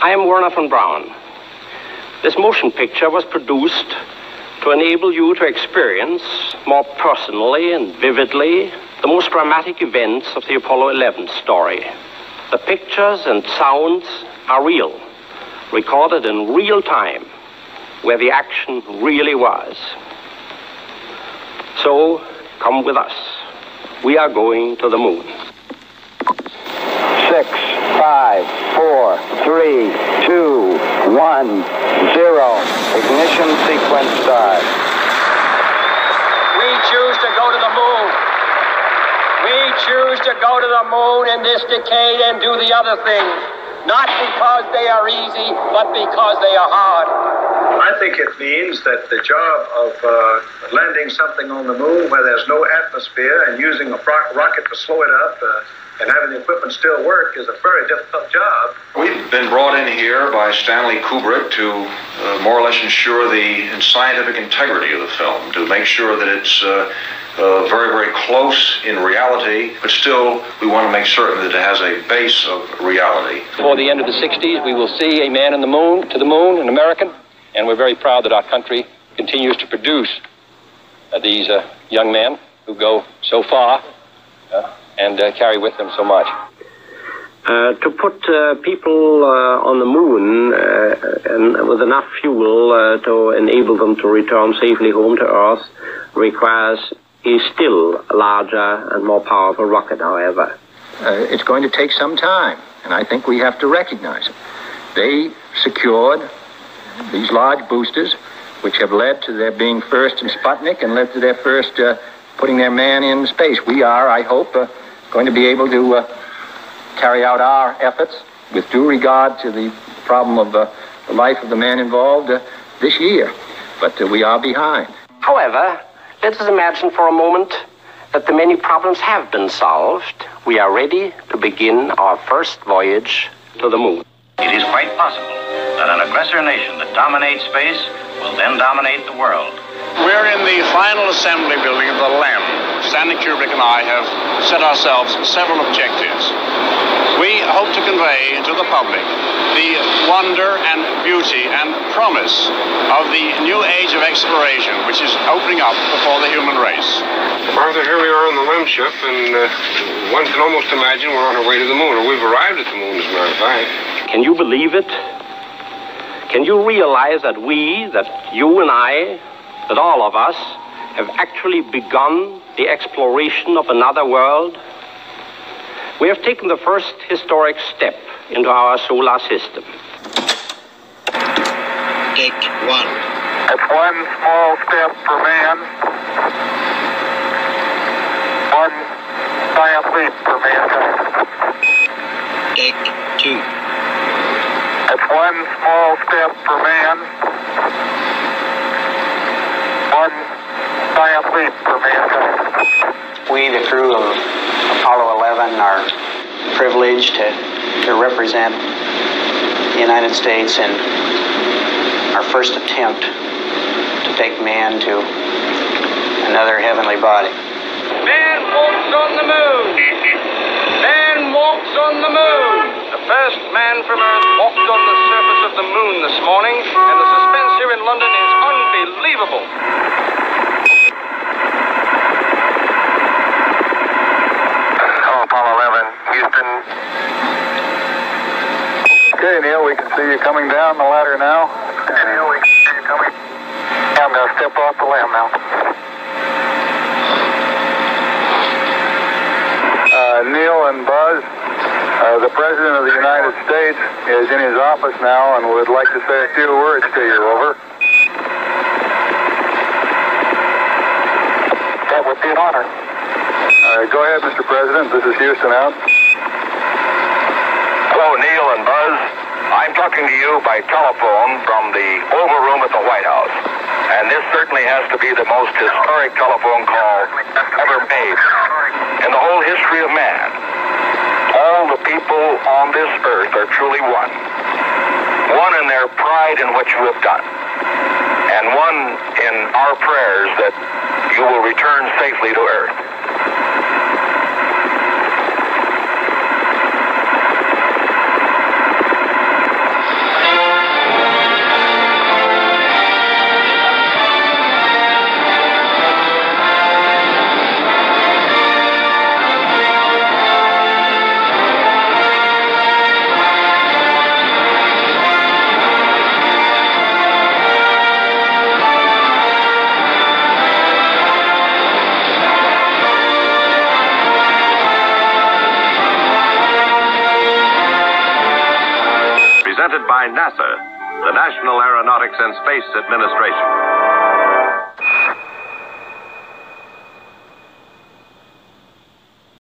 I am Wernher von Braun. This motion picture was produced to enable you to experience more personally and vividly the most dramatic events of the Apollo 11 story. The pictures and sounds are real, recorded in real time, where the action really was. So, come with us. We are going to the moon. 6, 5, 4, 3, 2, 1, 0. Ignition sequence start. We choose to go to the moon. We choose to go to the moon in this decade and do the other things. Not because they are easy, but because they are hard. I think it means that the job of landing something on the moon where there's no atmosphere and using a rocket to slow it up and having the equipment still work is a very difficult job. We've been brought in here by Stanley Kubrick to more or less ensure the scientific integrity of the film, to make sure that it's very, very close in reality, but still we want to make certain that it has a base of reality. Before the end of the 60s, we will see a man in the moon, to the moon, an American, and we're very proud that our country continues to produce these young men who go so far and carry with them so much. To put people on the moon and with enough fuel to enable them to return safely home to Earth requires a still larger and more powerful rocket, however. It's going to take some time, and I think we have to recognize it. They secured these large boosters, which have led to their being first in Sputnik and led to their first putting their man in space. We are, I hope, going to be able to carry out our efforts with due regard to the problem of the life of the man involved this year. But we are behind. However, let us imagine for a moment that the many problems have been solved. We are ready to begin our first voyage to the moon. It is quite possible that an aggressor nation that dominates space will then dominate the world. We're in the final assembly building of the LEM. Stanley Kubrick and I have set ourselves several objectives. We hope to convey to the public the wonder and beauty and promise of the new age of exploration which is opening up before the human race. Arthur, here we are on the LEM ship, and one can almost imagine we're on our way to the moon, or we've arrived at the moon, as a matter of fact. Can you believe it? Can you realize that that you and I, that all of us, have actually begun the exploration of another world? We have taken the first historic step into our solar system. Take one. It's one small step for man, one giant leap for mankind. Take two. It's one small step for man, one giant leap for mankind. We, the crew of Apollo 11, are privileged to represent the United States in our first attempt to take man to another heavenly body. Man walks on the moon. Man walks on the moon. The first man from Earth walked on the surface of the moon this morning, and the suspense here in London is unbelievable. Apollo 11, Houston. Okay, Neil, we can see you coming down the ladder now. Okay, Neil, we can see you coming. I'm going to step off the LEM now. Neil and Buzz, the President of the United States is in his office now and would like to say a few words to you. Over. That would be an honor. Go ahead, Mr. President. This is Houston out. Hello, Neil and Buzz. I'm talking to you by telephone from the Oval Room at the White House. And this certainly has to be the most historic telephone call ever made in the whole history of man. All the people on this earth are truly one. One in their pride in what you have done. And one in our prayers that you will return safely to earth. presented by NASA, the National Aeronautics and Space Administration.